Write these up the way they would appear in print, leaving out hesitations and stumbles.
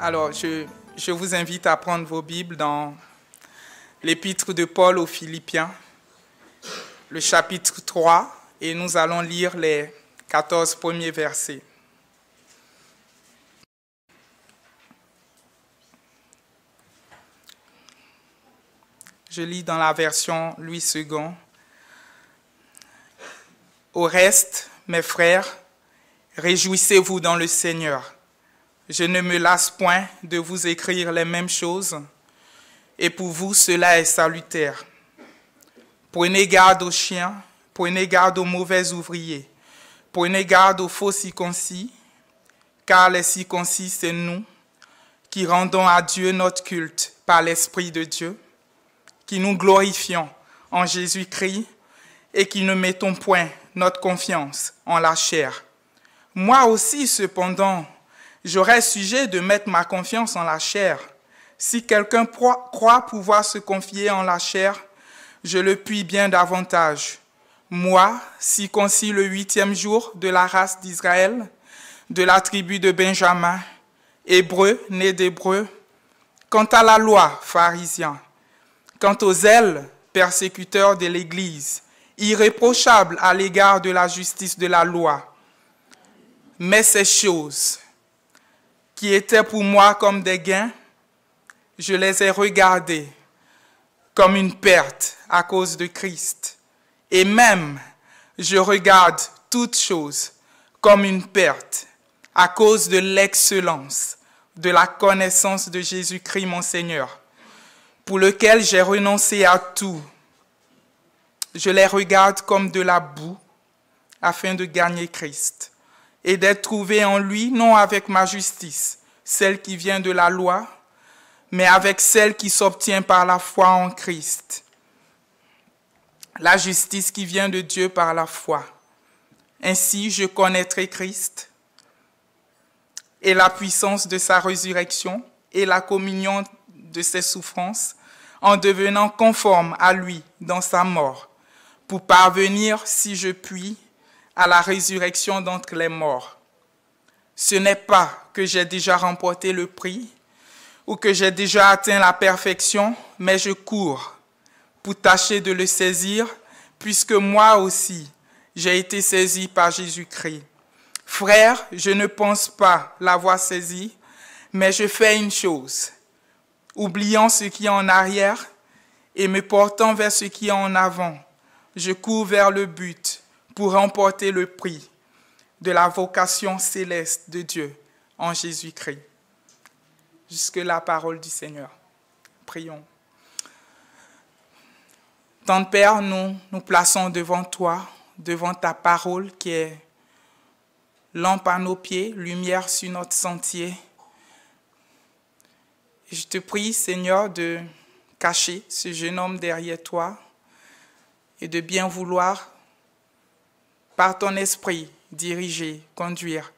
Alors, je vous invite à prendre vos Bibles dans l'épître de Paul aux Philippiens, le chapitre 3, et nous allons lire les 14 premiers versets. Je lis dans la version Louis II. Au reste, mes frères, réjouissez-vous dans le Seigneur. Je ne me lasse point de vous écrire les mêmes choses, et pour vous cela est salutaire. Prenez garde aux chiens, prenez garde aux mauvais ouvriers, prenez garde aux faux circoncis, car les circoncis, c'est nous, qui rendons à Dieu notre culte par l'Esprit de Dieu, qui nous glorifions en Jésus-Christ et qui ne mettons point notre confiance en la chair. Moi aussi, cependant, j'aurais sujet de mettre ma confiance en la chair. Si quelqu'un croit pouvoir se confier en la chair, je le puis bien davantage. Moi, circoncis le 8e jour de la race d'Israël, de la tribu de Benjamin, hébreu, né d'hébreu, quant à la loi, pharisien, quant aux zèles, persécuteurs de l'Église, irréprochables à l'égard de la justice de la loi. Mais ces choses qui étaient pour moi comme des gains, je les ai regardées comme une perte à cause de Christ. Et même, je regarde toutes choses comme une perte à cause de l'excellence de la connaissance de Jésus-Christ mon Seigneur, pour lequel j'ai renoncé à tout. Je les regarde comme de la boue afin de gagner Christ et d'être trouvé en lui, non avec ma justice, celle qui vient de la loi, mais avec celle qui s'obtient par la foi en Christ. La justice qui vient de Dieu par la foi. Ainsi, je connaîtrai Christ et la puissance de sa résurrection et la communion de ses souffrances, en devenant conforme à lui dans sa mort, pour parvenir, si je puis, à la résurrection d'entre les morts. Ce n'est pas que j'ai déjà remporté le prix ou que j'ai déjà atteint la perfection, mais je cours pour tâcher de le saisir, puisque moi aussi, j'ai été saisi par Jésus-Christ. Frère, je ne pense pas l'avoir saisi, mais je fais une chose, oubliant ce qui est en arrière et me portant vers ce qui est en avant. Je cours vers le but pour remporter le prix de la vocation céleste de Dieu en Jésus-Christ. Jusque la parole du Seigneur. Prions. Tendre Père, nous plaçons devant toi, devant ta parole qui est lampe à nos pieds, lumière sur notre sentier. Et je te prie, Seigneur, de cacher ce jeune homme derrière toi et de bien vouloir, par ton esprit, diriger, conduire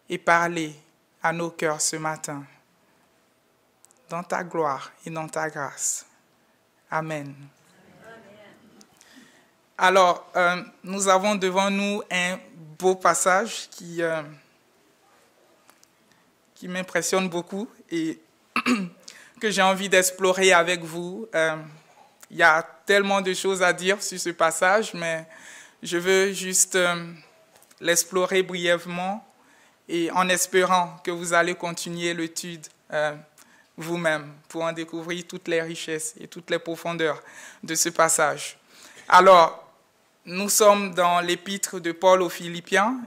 et parler à nos cœurs ce matin. Dans ta gloire et dans ta grâce. Amen. Alors, nous avons devant nous un beau passage qui m'impressionne beaucoup et que j'ai envie d'explorer avec vous. Il y a tellement de choses à dire sur ce passage, mais je veux juste l'explorer brièvement et en espérant que vous allez continuer l'étude vous-même pour en découvrir toutes les richesses et toutes les profondeurs de ce passage. Alors, nous sommes dans l'épître de Paul aux Philippiens.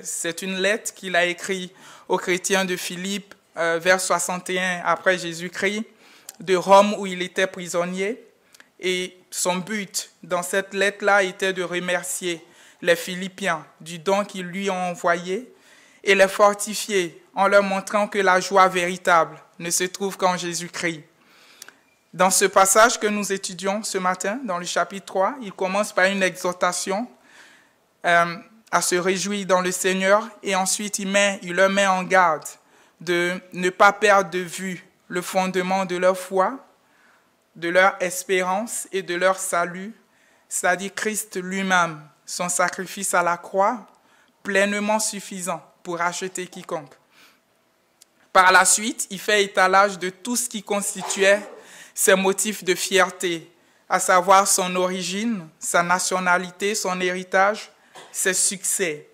C'est une lettre qu'il a écrite aux chrétiens de Philippe vers 61 après Jésus-Christ, de Rome où il était prisonnier. Et son but dans cette lettre-là était de remercier les Philippiens du don qu'ils lui ont envoyé et les fortifier en leur montrant que la joie véritable ne se trouve qu'en Jésus-Christ. Dans ce passage que nous étudions ce matin, dans le chapitre 3, il commence par une exhortation à se réjouir dans le Seigneur et ensuite il leur met en garde de ne pas perdre de vue le fondement de leur foi, de leur espérance et de leur salut, c'est-à-dire Christ lui-même, son sacrifice à la croix, pleinement suffisant pour racheter quiconque. Par la suite, il fait étalage de tout ce qui constituait ses motifs de fierté, à savoir son origine, sa nationalité, son héritage, ses succès.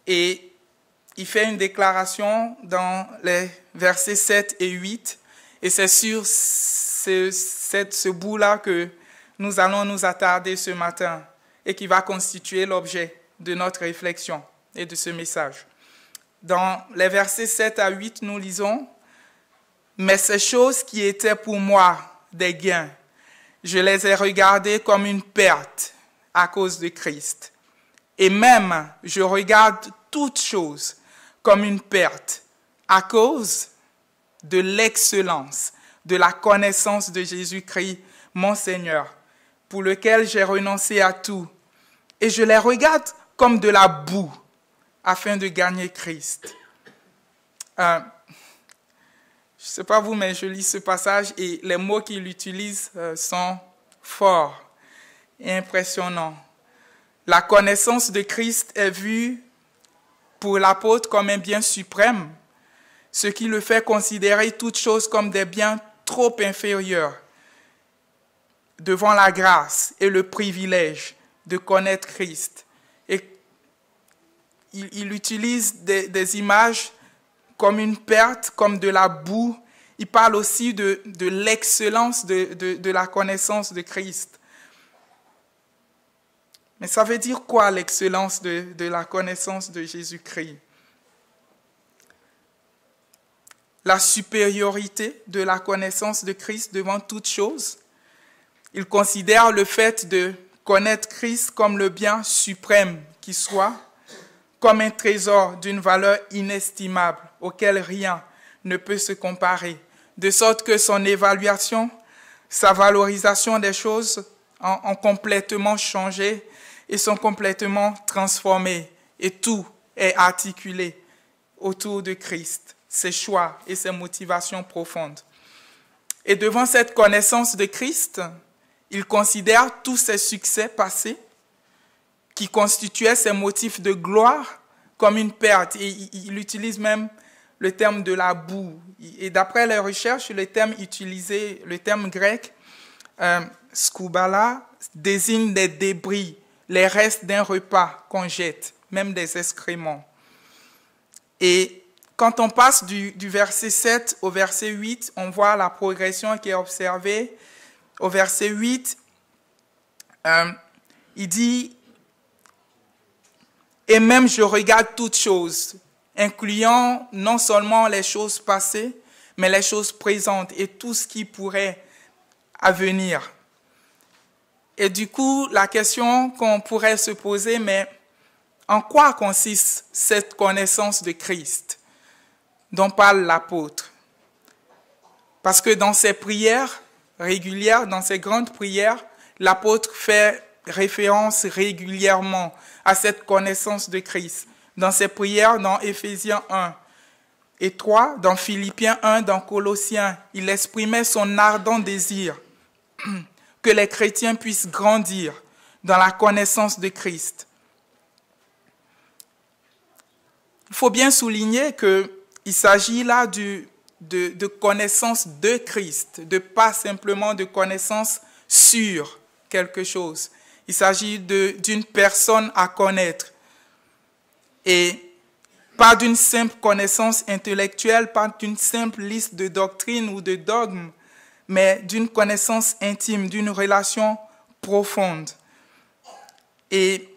Et il fait une déclaration dans les versets 7 et 8, et c'est sur ce bout-là que nous allons nous attarder ce matin et qui va constituer l'objet de notre réflexion et de ce message. Dans les versets 7 à 8, nous lisons « Mais ces choses qui étaient pour moi des gains, je les ai regardées comme une perte à cause de Christ. Et même, je regarde toutes choses comme une perte à cause de l'excellence, de la connaissance de Jésus-Christ, mon Seigneur, pour lequel j'ai renoncé à tout. Et je les regarde comme de la boue, afin de gagner Christ. » Je ne sais pas vous, mais je lis ce passage et les mots qu'il utilise sont forts et impressionnants. La connaissance de Christ est vue pour l'apôtre comme un bien suprême, ce qui le fait considérer toutes choses comme des biens trop inférieurs devant la grâce et le privilège de connaître Christ. Et il utilise des images comme une perte, comme de la boue. Il parle aussi de l'excellence de la connaissance de Christ. Mais ça veut dire quoi l'excellence de la connaissance de Jésus-Christ? La supériorité de la connaissance de Christ devant toute chose. Il considère le fait de connaître Christ comme le bien suprême qui soit, comme un trésor d'une valeur inestimable auquel rien ne peut se comparer, de sorte que son évaluation, sa valorisation des choses ont complètement changé et sont complètement transformées, et tout est articulé autour de Christ, ses choix et ses motivations profondes. Et devant cette connaissance de Christ, il considère tous ses succès passés qui constituaient ses motifs de gloire comme une perte. Et il utilise même le terme de la boue. Et d'après les recherches, le terme utilisé, le terme grec, skoubala, désigne des débris, les restes d'un repas qu'on jette, même des excréments. Et quand on passe du verset 7 au verset 8, on voit la progression qui est observée. Au verset 8, il dit « Et même je regarde toutes choses », incluant non seulement les choses passées, mais les choses présentes et tout ce qui pourrait advenir. Et du coup, la question qu'on pourrait se poser, mais en quoi consiste cette connaissance de Christ dont parle l'apôtre? Parce que dans ses prières régulières, dans ses grandes prières, l'apôtre fait référence régulièrement à cette connaissance de Christ. Dans ses prières, dans Éphésiens 1 et 3, dans Philippiens 1, dans Colossiens, il exprimait son ardent désir que les chrétiens puissent grandir dans la connaissance de Christ. Il faut bien souligner qu'il s'agit là de connaissance de Christ, de pas simplement de connaissance sur quelque chose. Il s'agit d'une personne à connaître. Et pas d'une simple connaissance intellectuelle, pas d'une simple liste de doctrines ou de dogmes, mais d'une connaissance intime, d'une relation profonde. Et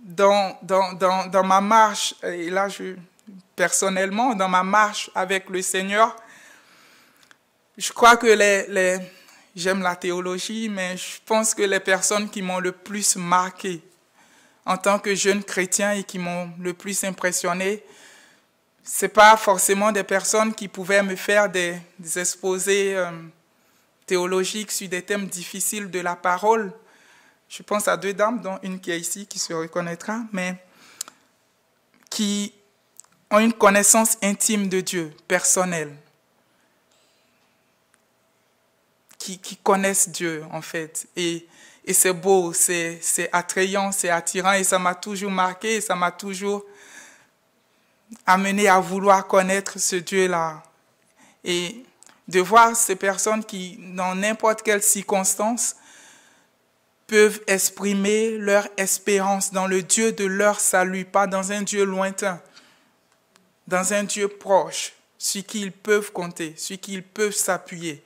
dans ma marche, et là personnellement, dans ma marche avec le Seigneur, je crois que j'aime la théologie, mais je pense que les personnes qui m'ont le plus marqué en tant que jeune chrétien et qui m'ont le plus impressionné, ce n'est pas forcément des personnes qui pouvaient me faire des exposés théologiques sur des thèmes difficiles de la parole. Je pense à deux dames, dont une qui est ici, qui se reconnaîtra, mais qui ont une connaissance intime de Dieu, personnelle, qui connaissent Dieu, en fait. Et c'est beau, c'est attrayant, c'est attirant, et ça m'a toujours marqué, et ça m'a toujours amené à vouloir connaître ce Dieu-là. Et de voir ces personnes qui, dans n'importe quelle circonstance, peuvent exprimer leur espérance dans le Dieu de leur salut, pas dans un Dieu lointain, dans un Dieu proche, sur qui ils peuvent compter, sur qui ils peuvent s'appuyer.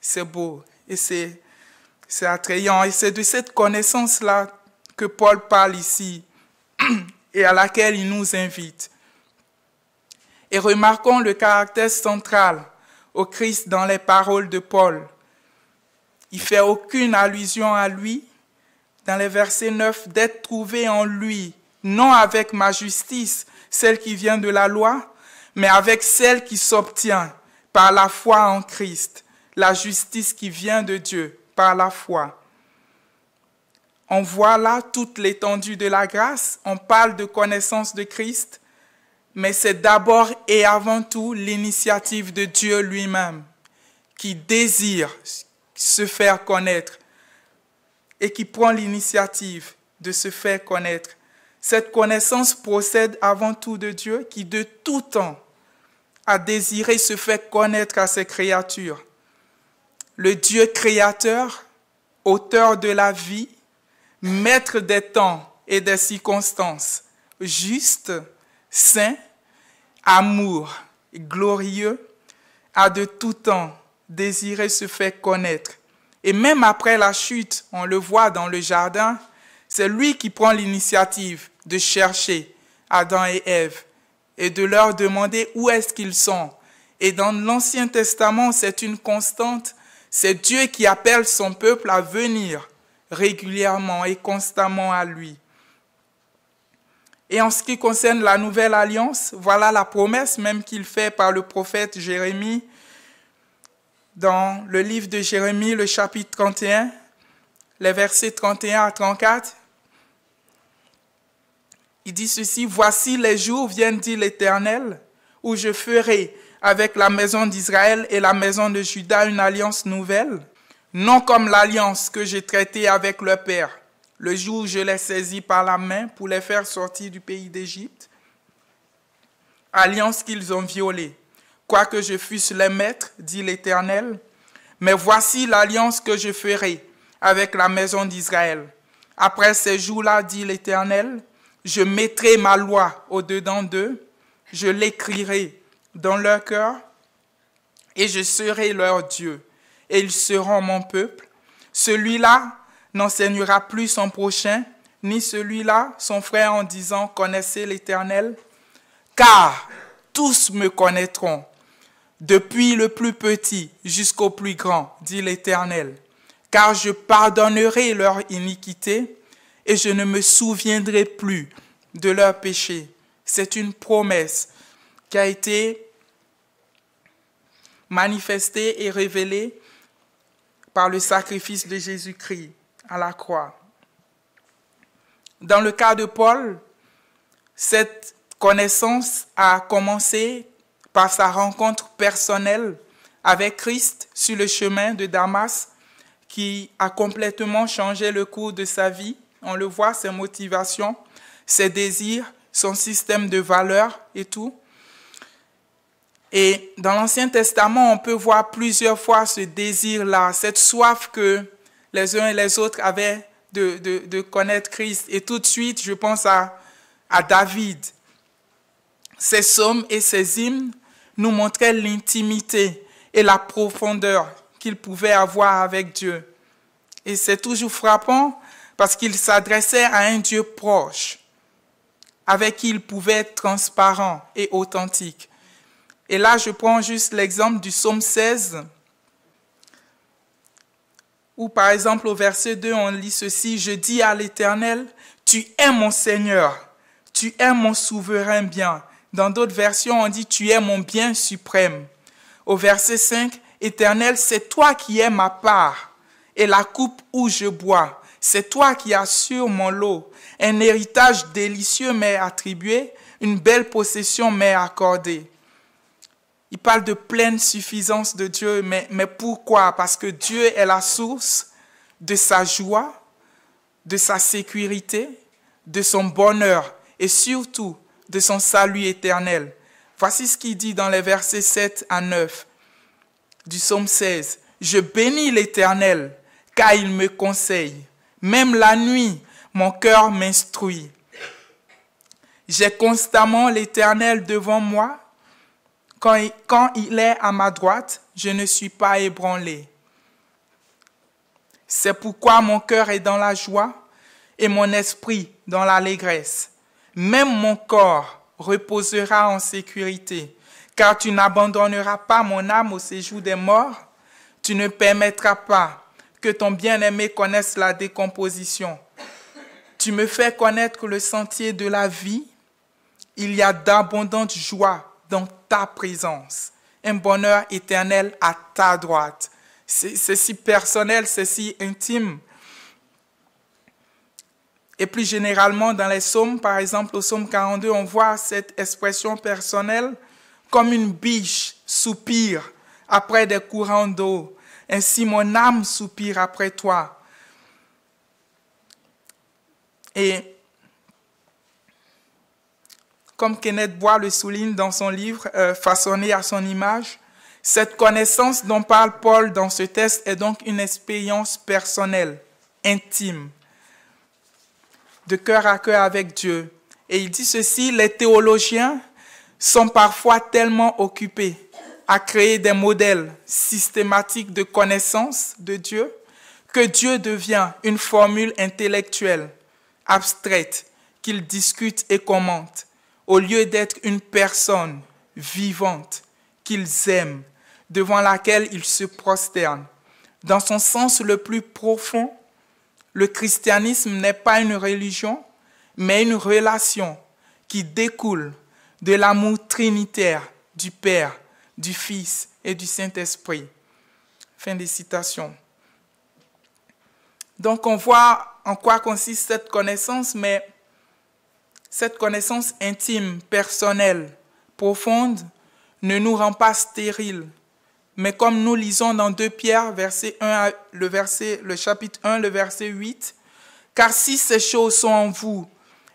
C'est beau et c'est attrayant. Et c'est de cette connaissance-là que Paul parle ici et à laquelle il nous invite. Et remarquons le caractère central au Christ dans les paroles de Paul. Il ne fait aucune allusion à lui dans les versets 9, d'être trouvé en lui, non avec ma justice, celle qui vient de la loi, mais avec celle qui s'obtient par la foi en Christ, la justice qui vient de Dieu par la foi. On voit là toute l'étendue de la grâce, on parle de connaissance de Christ, mais c'est d'abord et avant tout l'initiative de Dieu lui-même qui désire se faire connaître et qui prend l'initiative de se faire connaître. Cette connaissance procède avant tout de Dieu qui de tout temps a désiré se faire connaître à ses créatures. Le Dieu créateur, auteur de la vie, maître des temps et des circonstances, juste, saint, amour, glorieux, a de tout temps désiré se faire connaître. Et même après la chute, on le voit dans le jardin, c'est lui qui prend l'initiative de chercher Adam et Ève et de leur demander où est-ce qu'ils sont. Et dans l'Ancien Testament, c'est une constante, c'est Dieu qui appelle son peuple à venir régulièrement et constamment à lui. Et en ce qui concerne la nouvelle alliance, voilà la promesse même qu'il fait par le prophète Jérémie dans le livre de Jérémie, le chapitre 31, les versets 31 à 34. Il dit ceci, « Voici les jours, viennent dit l'Éternel, où je ferai avec la maison d'Israël et la maison de Juda une alliance nouvelle, non comme l'alliance que j'ai traitée avec leur père, le jour où je les saisis par la main pour les faire sortir du pays d'Égypte, alliance qu'ils ont violée. Quoique je fusse les maîtres, dit l'Éternel, mais voici l'alliance que je ferai avec la maison d'Israël. Après ces jours-là, dit l'Éternel, je mettrai ma loi au-dedans d'eux, je l'écrirai dans leur cœur, et je serai leur Dieu, et ils seront mon peuple. Celui-là n'enseignera plus son prochain, ni celui-là son frère en disant, connaissez l'Éternel, car tous me connaîtront, depuis le plus petit jusqu'au plus grand, dit l'Éternel, car je pardonnerai leur iniquité et je ne me souviendrai plus de leurs péchés. C'est une promesse qui a été manifestée et révélée par le sacrifice de Jésus-Christ à la croix. Dans le cas de Paul, cette connaissance a commencé par sa rencontre personnelle avec Christ sur le chemin de Damas, qui a complètement changé le cours de sa vie. On le voit, ses motivations, ses désirs, son système de valeurs et tout. Et dans l'Ancien Testament, on peut voir plusieurs fois ce désir-là, cette soif que les uns et les autres avaient de connaître Christ. Et tout de suite, je pense à David. Ses psaumes et ses hymnes nous montraient l'intimité et la profondeur qu'il pouvait avoir avec Dieu. Et c'est toujours frappant parce qu'il s'adressait à un Dieu proche, avec qui il pouvait être transparent et authentique. Et là, je prends juste l'exemple du psaume 16, où par exemple au verset 2, on lit ceci, « Je dis à l'Éternel, tu es mon Seigneur, tu es mon souverain bien. » Dans d'autres versions, on dit « Tu es mon bien suprême ». Au verset 5, « Éternel, c'est toi qui es ma part et la coupe où je bois. C'est toi qui assures mon lot. Un héritage délicieux m'est attribué, une belle possession m'est accordée. » Il parle de pleine suffisance de Dieu, mais pourquoi? Parce que Dieu est la source de sa joie, de sa sécurité, de son bonheur et surtout de son salut éternel. Voici ce qu'il dit dans les versets 7 à 9 du psaume 16. « Je bénis l'Éternel, car il me conseille. Même la nuit, mon cœur m'instruit. J'ai constamment l'Éternel devant moi. Quand il est à ma droite, je ne suis pas ébranlé. C'est pourquoi mon cœur est dans la joie et mon esprit dans l'allégresse. Même mon corps reposera en sécurité, car tu n'abandonneras pas mon âme au séjour des morts. Tu ne permettras pas que ton bien-aimé connaisse la décomposition. Tu me fais connaître le sentier de la vie. Il y a d'abondantes joies dans ta présence, un bonheur éternel à ta droite. » C'est si personnel, c'est si intime. Et plus généralement, dans les psaumes, par exemple au psaume 42, on voit cette expression personnelle comme une biche soupire après des courants d'eau. Ainsi, mon âme soupire après toi. Et comme Kenneth Bois le souligne dans son livre « Façonné à son image », cette connaissance dont parle Paul dans ce texte est donc une expérience personnelle, intime, de cœur à cœur avec Dieu. Et il dit ceci, les théologiens sont parfois tellement occupés à créer des modèles systématiques de connaissance de Dieu que Dieu devient une formule intellectuelle, abstraite, qu'ils discutent et commentent, au lieu d'être une personne vivante qu'ils aiment, devant laquelle ils se prosternent. Dans son sens le plus profond, le christianisme n'est pas une religion, mais une relation qui découle de l'amour trinitaire du Père, du Fils et du Saint-Esprit. Fin des citations. Donc on voit en quoi consiste cette connaissance, mais cette connaissance intime, personnelle, profonde, ne nous rend pas stériles. Mais comme nous lisons dans 2 Pierre, le chapitre 1, le verset 8, « Car si ces choses sont en vous,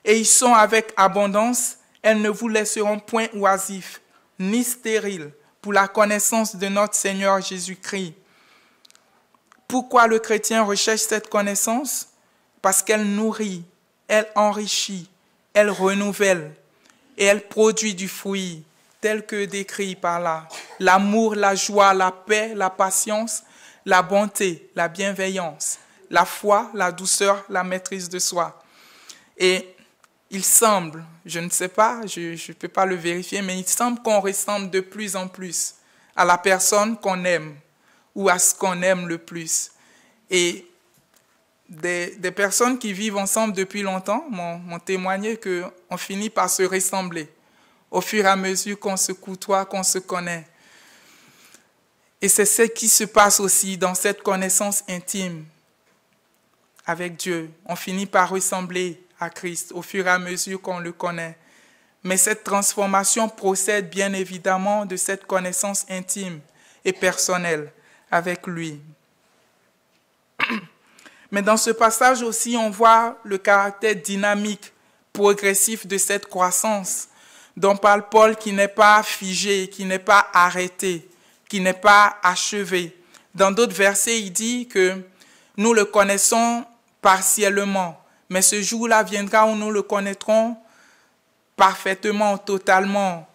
et y sont avec abondance, elles ne vous laisseront point oisifs, ni stériles, pour la connaissance de notre Seigneur Jésus-Christ. » Pourquoi le chrétien recherche cette connaissance? Parce qu'elle nourrit, elle enrichit, elle renouvelle, et elle produit du fruit, tel que décrit par là. L'amour, la joie, la paix, la patience, la bonté, la bienveillance, la foi, la douceur, la maîtrise de soi. Et il semble, je ne sais pas, je ne peux pas le vérifier, mais il semble qu'on ressemble de plus en plus à la personne qu'on aime ou à ce qu'on aime le plus. Et des personnes qui vivent ensemble depuis longtemps m'ont témoigné qu'on finit par se ressembler au fur et à mesure qu'on se côtoie, qu'on se connaît. Et c'est ce qui se passe aussi dans cette connaissance intime avec Dieu. On finit par ressembler à Christ au fur et à mesure qu'on le connaît. Mais cette transformation procède bien évidemment de cette connaissance intime et personnelle avec lui. Mais dans ce passage aussi, on voit le caractère dynamique, progressif de cette croissance dont parle Paul, qui n'est pas figé, qui n'est pas arrêté, qui n'est pas achevé. Dans d'autres versets, il dit que nous le connaissons partiellement, mais ce jour-là viendra où nous le connaîtrons parfaitement, totalement.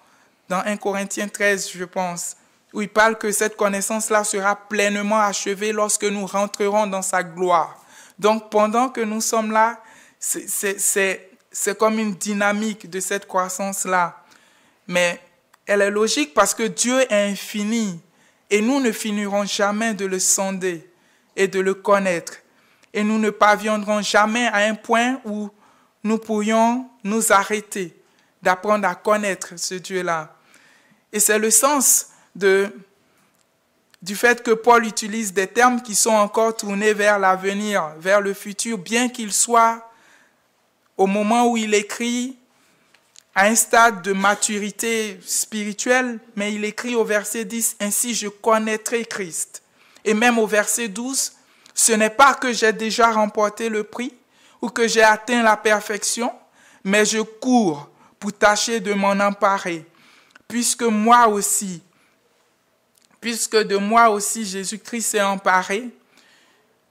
Dans 1 Corinthiens 13, je pense, où il parle que cette connaissance-là sera pleinement achevée lorsque nous rentrerons dans sa gloire. Donc, pendant que nous sommes là, c'est comme une dynamique de cette croissance-là. Mais elle est logique parce que Dieu est infini et nous ne finirons jamais de le sonder et de le connaître. Et nous ne parviendrons jamais à un point où nous pourrions nous arrêter d'apprendre à connaître ce Dieu-là. Et c'est le sens du fait que Paul utilise des termes qui sont encore tournés vers l'avenir, vers le futur, bien qu'il soit au moment où il écrit à un stade de maturité spirituelle, mais il écrit au verset 10, « Ainsi je connaîtrai Christ ». Et même au verset 12, « Ce n'est pas que j'ai déjà remporté le prix ou que j'ai atteint la perfection, mais je cours pour tâcher de m'en emparer, puisque de moi aussi Jésus-Christ s'est emparé.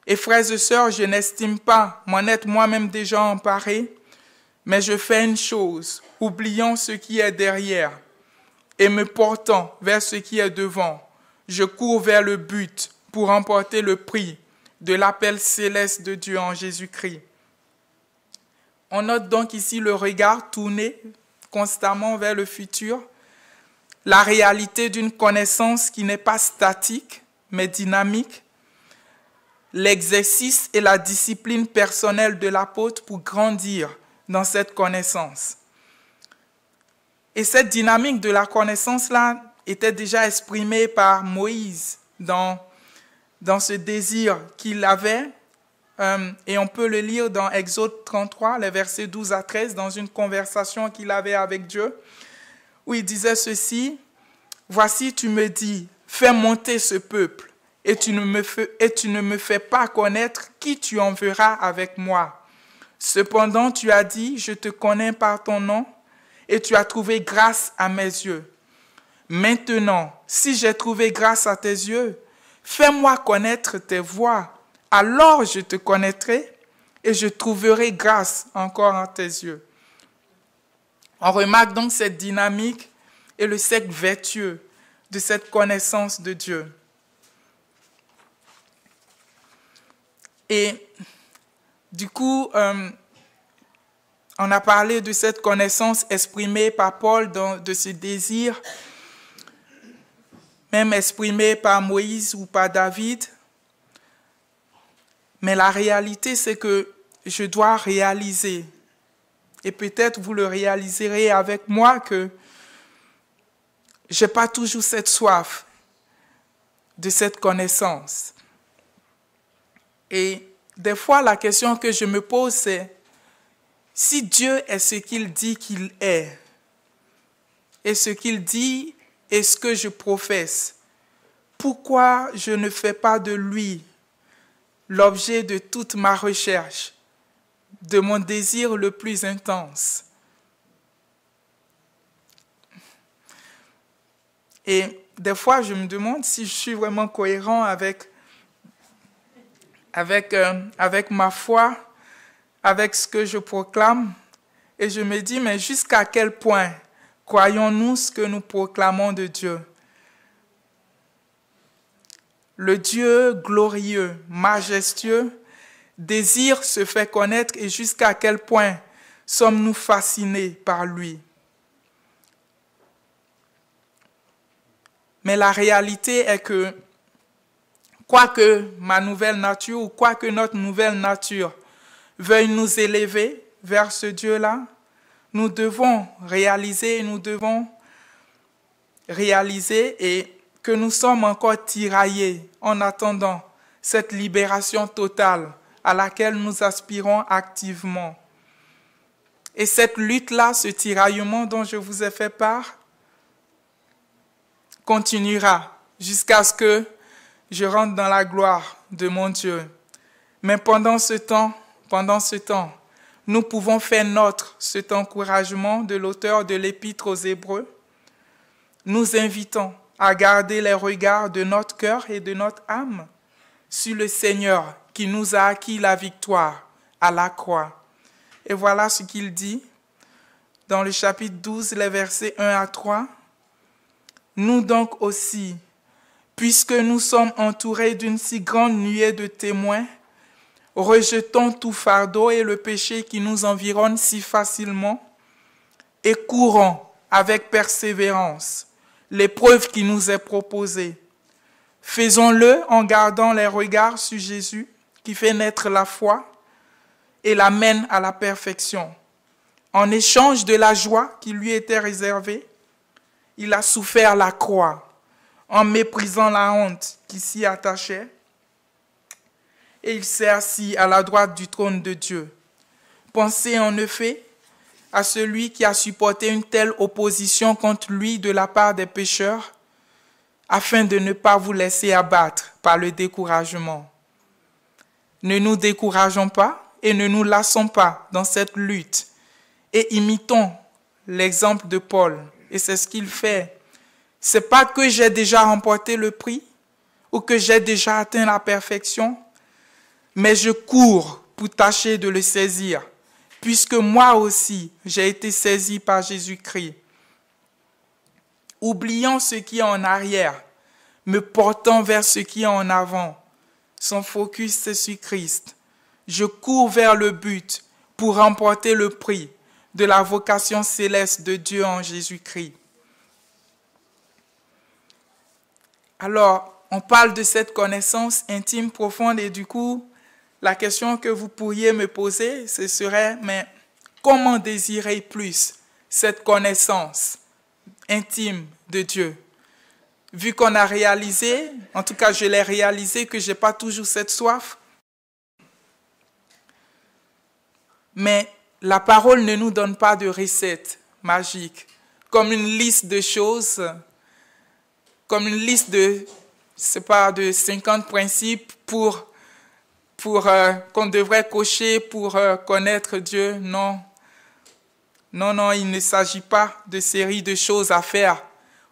Et frères et sœurs, je n'estime pas m'en être moi-même déjà emparé, mais je fais une chose, oubliant ce qui est derrière et me portant vers ce qui est devant. Je cours vers le but pour remporter le prix de l'appel céleste de Dieu en Jésus-Christ. On note donc ici le regard tourné constamment vers le futur, la réalité d'une connaissance qui n'est pas statique, mais dynamique, l'exercice et la discipline personnelle de l'apôtre pour grandir dans cette connaissance. Et cette dynamique de la connaissance-là était déjà exprimée par Moïse dans ce désir qu'il avait, et on peut le lire dans Exode 33, les versets 12 à 13, dans une conversation qu'il avait avec Dieu, où il disait ceci: « Voici, tu me dis, fais monter ce peuple, et tu ne me fais pas connaître qui tu enverras avec moi. Cependant, tu as dit, je te connais par ton nom, et tu as trouvé grâce à mes yeux. Maintenant, si j'ai trouvé grâce à tes yeux, fais-moi connaître tes voies, alors je te connaîtrai et je trouverai grâce encore à tes yeux. » On remarque donc cette dynamique et le cercle vertueux de cette connaissance de Dieu. Et du coup, on a parlé de cette connaissance exprimée par Paul, de ce désir, même exprimé par Moïse ou par David. Mais la réalité, c'est que je dois réaliser, et peut-être vous le réaliserez avec moi, que je n'ai pas toujours cette soif de cette connaissance. Et des fois, la question que je me pose, c'est: si Dieu est ce qu'il dit qu'il est, et ce qu'il dit est ce que je professe, pourquoi je ne fais pas de lui l'objet de toute ma recherche, de mon désir le plus intense? Et des fois, je me demande si je suis vraiment cohérent avec ma foi, avec ce que je proclame. Et je me dis, mais jusqu'à quel point croyons-nous ce que nous proclamons de Dieu? Le Dieu glorieux, majestueux, désire se faire connaître, et jusqu'à quel point sommes-nous fascinés par lui? Mais la réalité est que, quoique ma nouvelle nature, ou quoique notre nouvelle nature veuille nous élever vers ce Dieu-là, nous devons réaliser et que nous sommes encore tiraillés en attendant cette libération totale à laquelle nous aspirons activement. Et cette lutte-là, ce tiraillement dont je vous ai fait part, continuera jusqu'à ce que je rentre dans la gloire de mon Dieu. Mais pendant ce temps, nous pouvons faire nôtre cet encouragement de l'auteur de l'Épître aux Hébreux, nous invitant à garder les regards de notre cœur et de notre âme sur le Seigneur qui nous a acquis la victoire à la croix. Et voilà ce qu'il dit dans le chapitre 12, les versets 1 à 3. « Nous donc aussi, puisque nous sommes entourés d'une si grande nuée de témoins, rejetons tout fardeau et le péché qui nous environne si facilement, et courons avec persévérance l'épreuve qui nous est proposée. Faisons-le en gardant les regards sur Jésus, qui fait naître la foi et la mène à la perfection. En échange de la joie qui lui était réservée, il a souffert la croix, en méprisant la honte qui s'y attachait, et il s'est assis à la droite du trône de Dieu. Pensez en effet à celui qui a supporté une telle opposition contre lui de la part des pécheurs, afin de ne pas vous laisser abattre par le découragement. Ne nous décourageons pas et ne nous lassons pas dans cette lutte, et imitons l'exemple de Paul, et c'est ce qu'il fait. C'est pas que j'ai déjà remporté le prix ou que j'ai déjà atteint la perfection, mais je cours pour tâcher de le saisir, puisque moi aussi, j'ai été saisi par Jésus-Christ. Oubliant ce qui est en arrière, me portant vers ce qui est en avant. Son focus, c'est sur Christ. Je cours vers le but pour remporter le prix de la vocation céleste de Dieu en Jésus-Christ. Alors, on parle de cette connaissance intime, profonde, et du coup, la question que vous pourriez me poser, ce serait, mais comment désirer plus cette connaissance intime de Dieu? Vu qu'on a réalisé, en tout cas je l'ai réalisé, que je n'ai pas toujours cette soif. Mais la parole ne nous donne pas de recette magique, comme une liste de choses, comme une liste de 50 principes qu'on devrait cocher pour connaître Dieu. Non. Non, il ne s'agit pas de série de choses à faire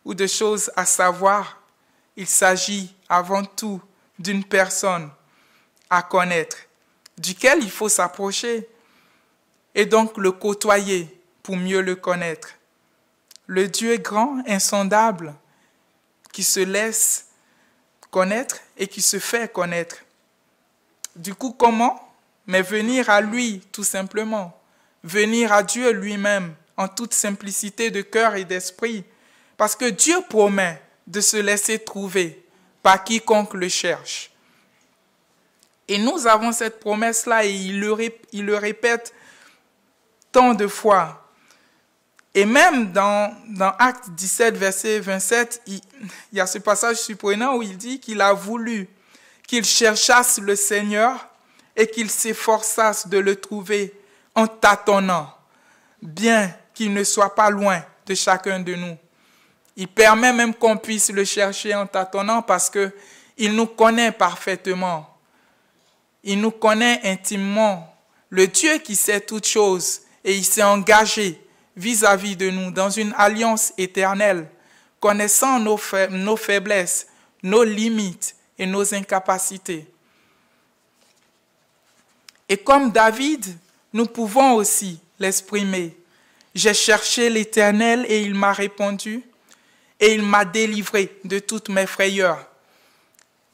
ou de choses à savoir. Il s'agit avant tout d'une personne à connaître, duquel il faut s'approcher et donc le côtoyer pour mieux le connaître. Le Dieu grand, insondable, qui se laisse connaître et qui se fait connaître. Du coup, comment? Mais venir à lui, tout simplement. Venir à Dieu lui-même, en toute simplicité de cœur et d'esprit. Parce que Dieu promet de se laisser trouver par quiconque le cherche. Et nous avons cette promesse-là et il le répète tant de fois. Et même dans Actes 17, verset 27, il y a ce passage surprenant où il dit qu'il a voulu qu'ils cherchassent le Seigneur et qu'ils s'efforçassent de le trouver en tâtonnant, bien qu'il ne soit pas loin de chacun de nous. Il permet même qu'on puisse le chercher en tâtonnant parce qu'il nous connaît parfaitement. Il nous connaît intimement. Le Dieu qui sait toutes choses et il s'est engagé vis-à-vis de nous dans une alliance éternelle, connaissant nos faiblesses, nos limites et nos incapacités. Et comme David, nous pouvons aussi l'exprimer. J'ai cherché l'Éternel et il m'a répondu et il m'a délivré de toutes mes frayeurs.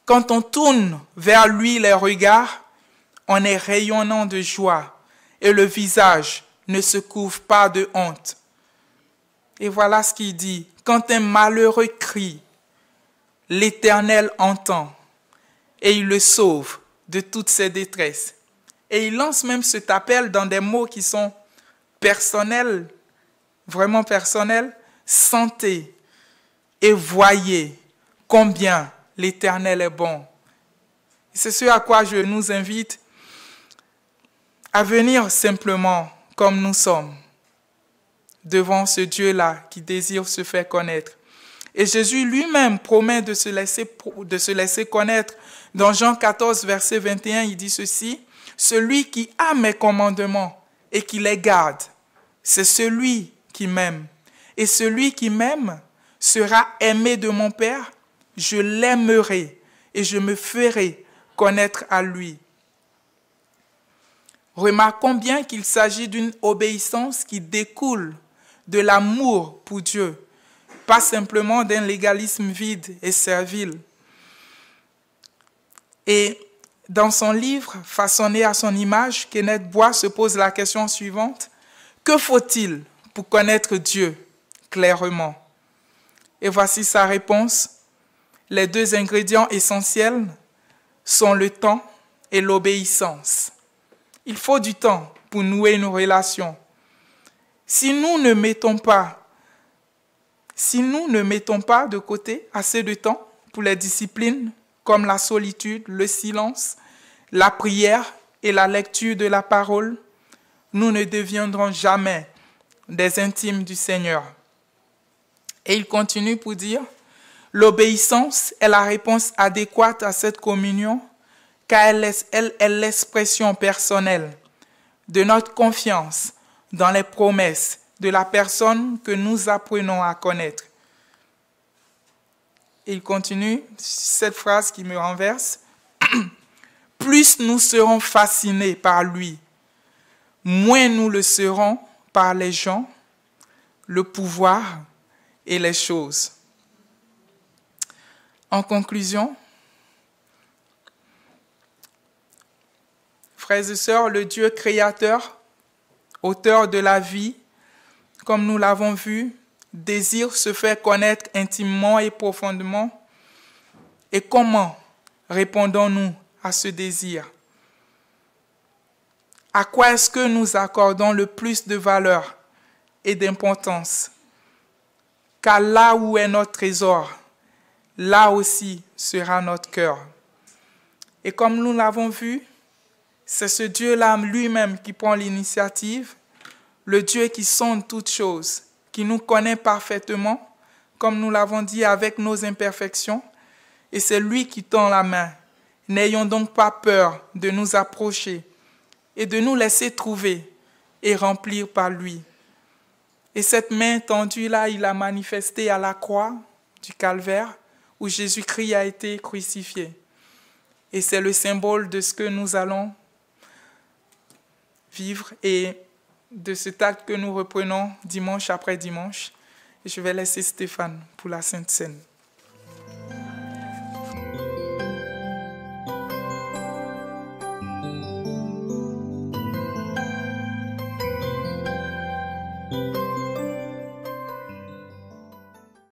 Quand on tourne vers lui les regards, on est rayonnant de joie et le visage ne se couvre pas de honte. Et voilà ce qu'il dit. Quand un malheureux crie, l'Éternel entend et il le sauve de toutes ses détresses. Et il lance même cet appel dans des mots qui sont personnels, vraiment personnels. Sentez et voyez combien l'Éternel est bon. C'est ce à quoi je nous invite à venir simplement comme nous sommes devant ce Dieu-là qui désire se faire connaître. Et Jésus lui-même promet de se laisser connaître. Dans Jean 14, verset 21, il dit ceci: « Celui qui a mes commandements et qui les garde, c'est celui qui m'aime. Et celui qui m'aime sera aimé de mon Père. Je l'aimerai et je me ferai connaître à lui. » Remarquons bien qu'il s'agit d'une obéissance qui découle de l'amour pour Dieu, pas simplement d'un légalisme vide et servile. Et dans son livre « Façonné à son image », Kenneth Bois se pose la question suivante: que faut-il pour connaître Dieu clairement? Et voici sa réponse: les deux ingrédients essentiels sont le temps et l'obéissance. Il faut du temps pour nouer une relation. Si nous ne mettons pas de côté assez de temps pour les disciplines comme la solitude, le silence, la prière et la lecture de la parole, nous ne deviendrons jamais des intimes du Seigneur. Et il continue pour dire: l'obéissance est la réponse adéquate à cette communion, car elle est l'expression personnelle de notre confiance dans les promesses de la personne que nous apprenons à connaître. Et il continue, cette phrase qui me renverse, plus nous serons fascinés par lui, moins nous le serons par les gens, le pouvoir et les choses. En conclusion, frères et sœurs, le Dieu créateur, auteur de la vie, comme nous l'avons vu, désire se faire connaître intimement et profondément. Et comment répondons-nous à ce désir? À quoi est-ce que nous accordons le plus de valeur et d'importance? Car là où est notre trésor, là aussi sera notre cœur. Et comme nous l'avons vu, c'est ce Dieu-là lui-même qui prend l'initiative, le Dieu qui sonde toutes choses, qui nous connaît parfaitement, comme nous l'avons dit, avec nos imperfections, et c'est lui qui tend la main. N'ayons donc pas peur de nous approcher et de nous laisser trouver et remplir par lui. Et cette main tendue-là, il a manifesté à la croix du Calvaire, où Jésus-Christ a été crucifié. Et c'est le symbole de ce que nous allons vivre et de cet acte que nous reprenons dimanche après dimanche. Et je vais laisser Stéphane pour la Sainte Seine.